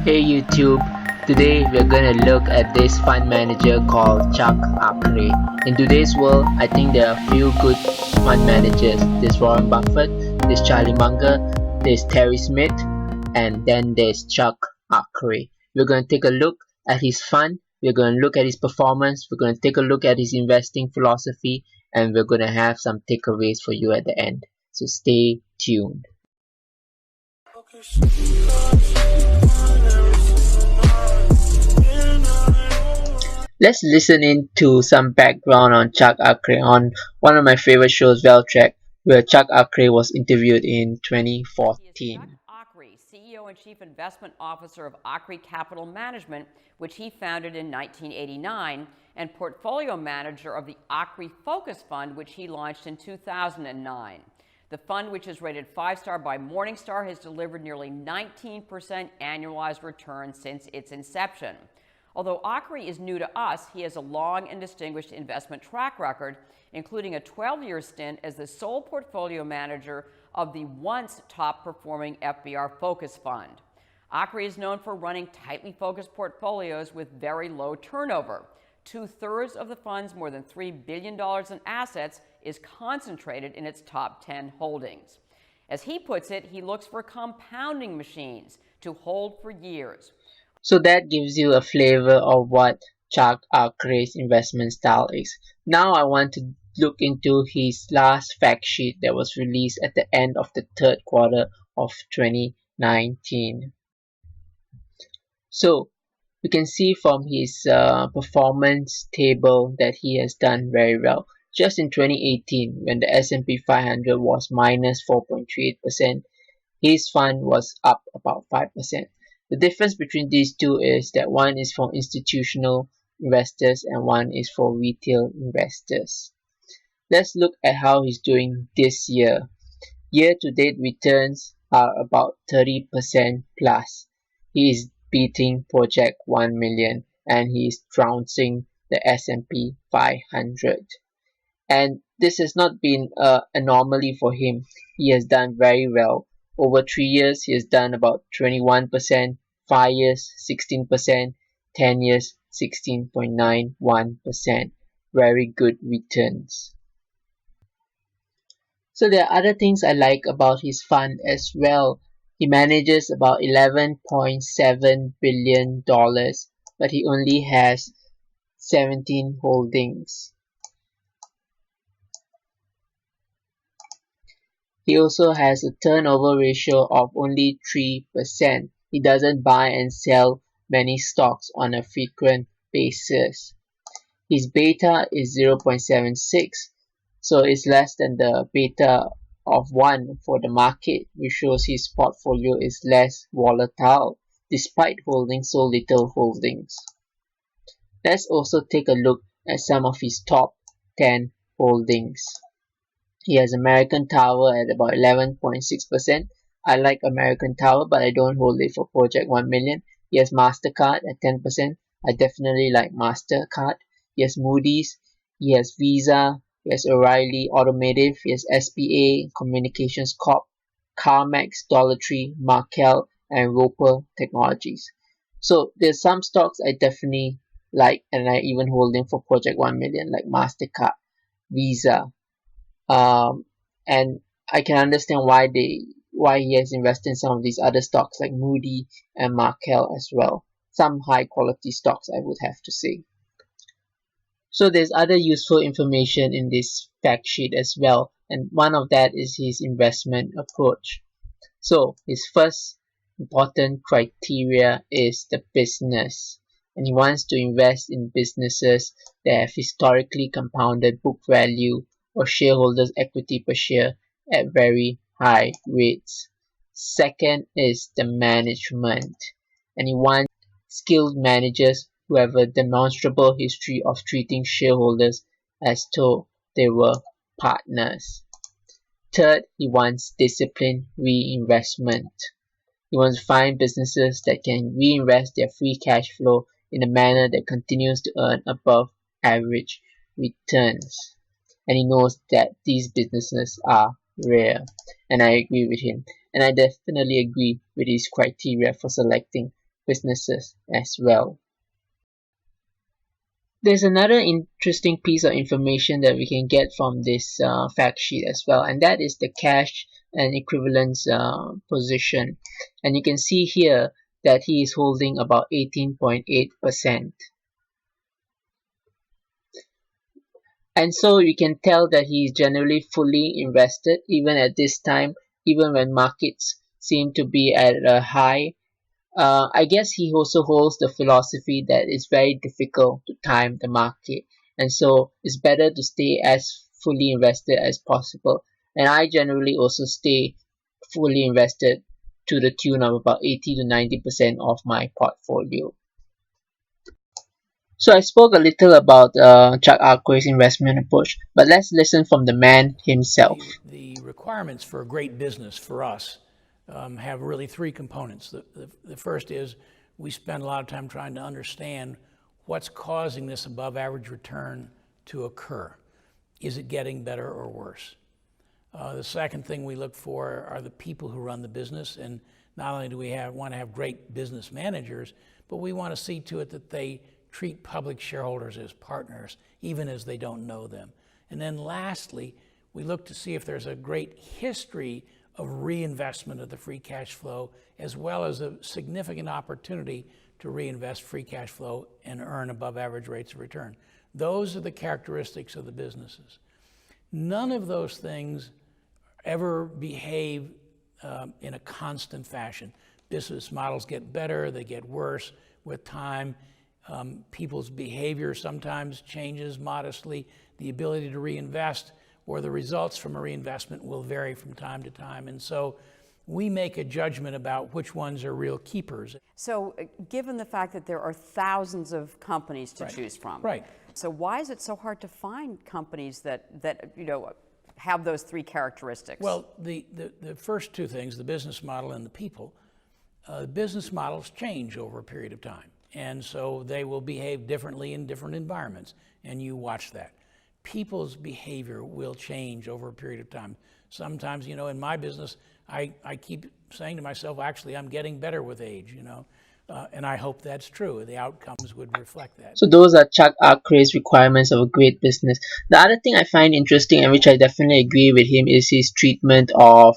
Hey YouTube, today we're gonna look at this fund manager called Chuck Akre. In today's world, I think there are a few good fund managers. There's Warren Buffett, there's Charlie Munger, there's Terry Smith, and then there's Chuck Akre. We're gonna take a look at his fund, we're gonna look at his performance, we're gonna take a look at his investing philosophy, and we're gonna have some takeaways for you at the end. So stay tuned. Let's listen in to some background on Chuck Akre on one of my favorite shows, Valtrack, where Chuck Akre was interviewed in He is Chuck 2014. Akre, CEO and Chief Investment Officer of Akre Capital Management, which he founded in 1989, and portfolio manager of the Akre Focus Fund, which he launched in 2009. The fund, which is rated 5-star by Morningstar, has delivered nearly 19% annualized return since its inception. Although Akre is new to us, he has a long and distinguished investment track record, including a 12-year stint as the sole portfolio manager of the once top-performing FBR Focus Fund. Akre is known for running tightly focused portfolios with very low turnover. Two-thirds of the fund's more than $3 billion in assets is concentrated in its top 10 holdings. As he puts it, he looks for compounding machines to hold for years. So that gives you a flavor of what Chuck Akre's investment style is. Now I want to look into his last fact sheet that was released at the end of the third quarter of 2019. So we can see from his performance table that he has done very well. Just in 2018, when the S&P 500 was minus 4.38%, his fund was up about 5%. The difference between these two is that one is for institutional investors and one is for retail investors. Let's look at how he's doing this year. Year-to-date returns are about 30% plus. He is beating Project 1 million and he is trouncing the S&P 500. And this has not been an anomaly for him. He has done very well. Over 3 years, he has done about 21%, 5 years, 16%, 10 years, 16.91%. Very good returns. So there are other things I like about his fund as well. He manages about $11.7 billion, but he only has 17 holdings. He also has a turnover ratio of only 3%. He doesn't buy and sell many stocks on a frequent basis. His beta is 0.76, so it's less than the beta of 1 for the market, which shows his portfolio is less volatile despite holding so little holdings. Let's also take a look at some of his top 10 holdings. He has American Tower at about 11.6%. I like American Tower, but I don't hold it for Project 1 million. He has MasterCard at 10%. I definitely like MasterCard. He has Moody's. He has Visa. He has O'Reilly Automotive. He has SPA, Communications Corp, CarMax, Dollar Tree, Markel, and Roper Technologies. So there's some stocks I definitely like and I even hold them for Project 1 million, like MasterCard, Visa. And I can understand why he has invested in some of these other stocks like Moody and Markel as well. Some high quality stocks, I would have to say. So there's other useful information in this fact sheet as well, and one of that is his investment approach. So his first important criteria is the business, and he wants to invest in businesses that have historically compounded book value or shareholders' equity per share at very high rates. Second is the management, and he wants skilled managers who have a demonstrable history of treating shareholders as though they were partners. Third, he wants disciplined reinvestment. He wants to find businesses that can reinvest their free cash flow in a manner that continues to earn above average returns. And he knows that these businesses are rare, and I agree with him. And I definitely agree with his criteria for selecting businesses as well. There's another interesting piece of information that we can get from this fact sheet as well, and that is the cash and equivalence position. And you can see here that he is holding about 18.8%. And so you can tell that he is generally fully invested even at this time, even when markets seem to be at a high. I guess he also holds the philosophy that it's very difficult to time the market, and so it's better to stay as fully invested as possible. And I generally also stay fully invested to the tune of about 80 to 90% of my portfolio. So I spoke a little about Chuck Akre's investment approach, but let's listen from the man himself. The requirements for a great business for us have really three components. The first is we spend a lot of time trying to understand what's causing this above average return to occur. Is it getting better or worse? The second thing we look for are the people who run the business, and not only do we want to have great business managers, but we want to see to it that they treat public shareholders as partners, even as they don't know them. And then lastly, we look to see if there's a great history of reinvestment of the free cash flow, as well as a significant opportunity to reinvest free cash flow and earn above average rates of return. Those are the characteristics of the businesses. None of those things ever behave in a constant fashion. Business models get better, they get worse with time. People's behavior sometimes changes modestly. The ability to reinvest or the results from a reinvestment will vary from time to time. And so we make a judgment about which ones are real keepers. So given the fact that there are thousands of companies to choose from, right? So why is it so hard to find companies that have those three characteristics? Well, the first two things, the business model and the people, business models change over a period of time. And so they will behave differently in different environments, and you watch that. People's behavior will change over a period of time. Sometimes, in my business, I keep saying to myself, actually, I'm getting better with age, and I hope that's true. The outcomes would reflect that. So those are Chuck Akre's requirements of a great business. The other thing I find interesting, and which I definitely agree with him, is his treatment of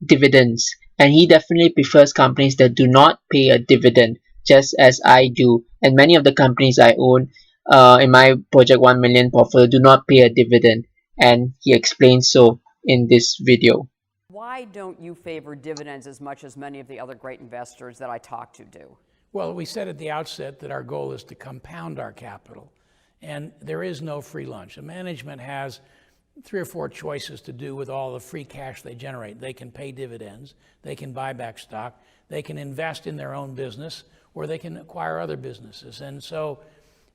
dividends. And he definitely prefers companies that do not pay a dividend, just as I do. And many of the companies I own in my Project 1 Million portfolio do not pay a dividend. And he explains so in this video. Why don't you favor dividends as much as many of the other great investors that I talk to do? Well, we said at the outset that our goal is to compound our capital, and there is no free lunch. The management has 3 or 4 choices to do with all the free cash they generate. They can pay dividends, they can buy back stock, they can invest in their own business, or they can acquire other businesses. And so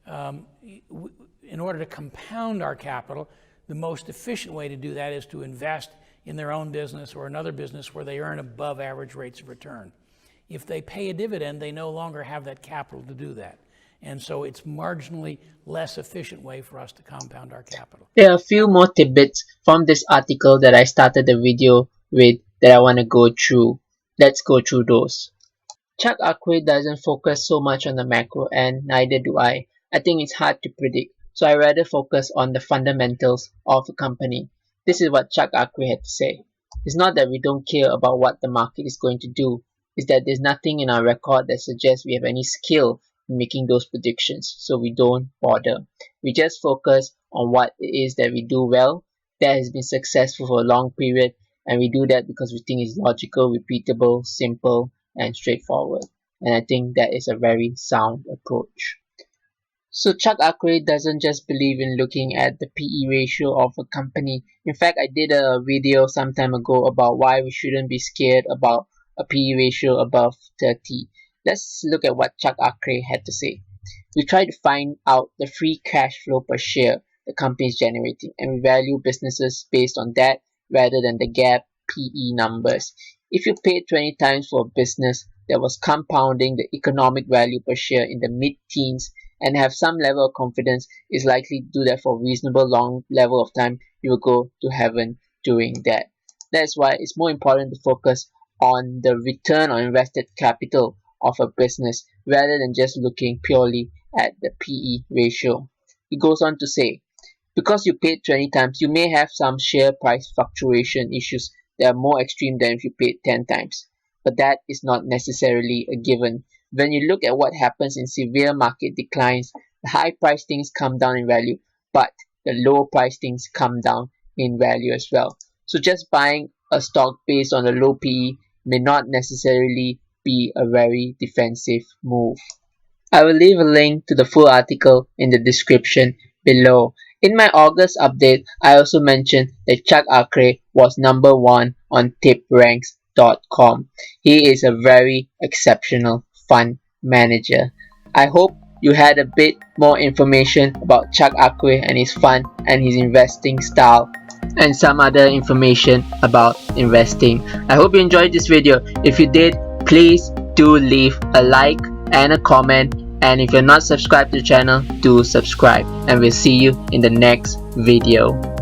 in order to compound our capital, the most efficient way to do that is to invest in their own business or another business where they earn above average rates of return. If they pay a dividend, they no longer have that capital to do that. And so it's marginally less efficient way for us to compound our capital. There are a few more tidbits from this article that I started the video with that I want to go through. Let's go through those. Chuck Akre doesn't focus so much on the macro, and neither do I. I think it's hard to predict, so I rather focus on the fundamentals of a company. This is what Chuck Akre had to say. It's not that we don't care about what the market is going to do, it's that there's nothing in our record that suggests we have any skill in making those predictions, so we don't bother. We just focus on what it is that we do well, that has been successful for a long period, and we do that because we think it's logical, repeatable, simple, and straightforward. And I think that is a very sound approach. So Chuck Akre doesn't just believe in looking at the PE ratio of a company. In fact, I did a video some time ago about why we shouldn't be scared about a PE ratio above 30. Let's look at what Chuck Akre had to say. We try to find out the free cash flow per share the company is generating, and we value businesses based on that rather than the GAAP PE numbers. If you paid 20 times for a business that was compounding the economic value per share in the mid-teens and have some level of confidence is likely to do that for a reasonable long level of time, you will go to heaven doing that. That's why it's more important to focus on the return on invested capital of a business rather than just looking purely at the PE ratio. He goes on to say, because you paid 20 times, you may have some share price fluctuation issues that are more extreme than if you paid 10 times. But that is not necessarily a given. When you look at what happens in severe market declines, the high price things come down in value, but the low price things come down in value as well. So just buying a stock based on a low PE may not necessarily be a very defensive move. I will leave a link to the full article in the description below. In my August update, I also mentioned that Chuck Akre was number 1 on tipranks.com. He is a very exceptional fund manager. I hope you had a bit more information about Chuck Akre and his fund and his investing style and some other information about investing. I hope you enjoyed this video. If you did, please do leave a like and a comment, and if you're not subscribed to the channel, do subscribe, and we'll see you in the next video.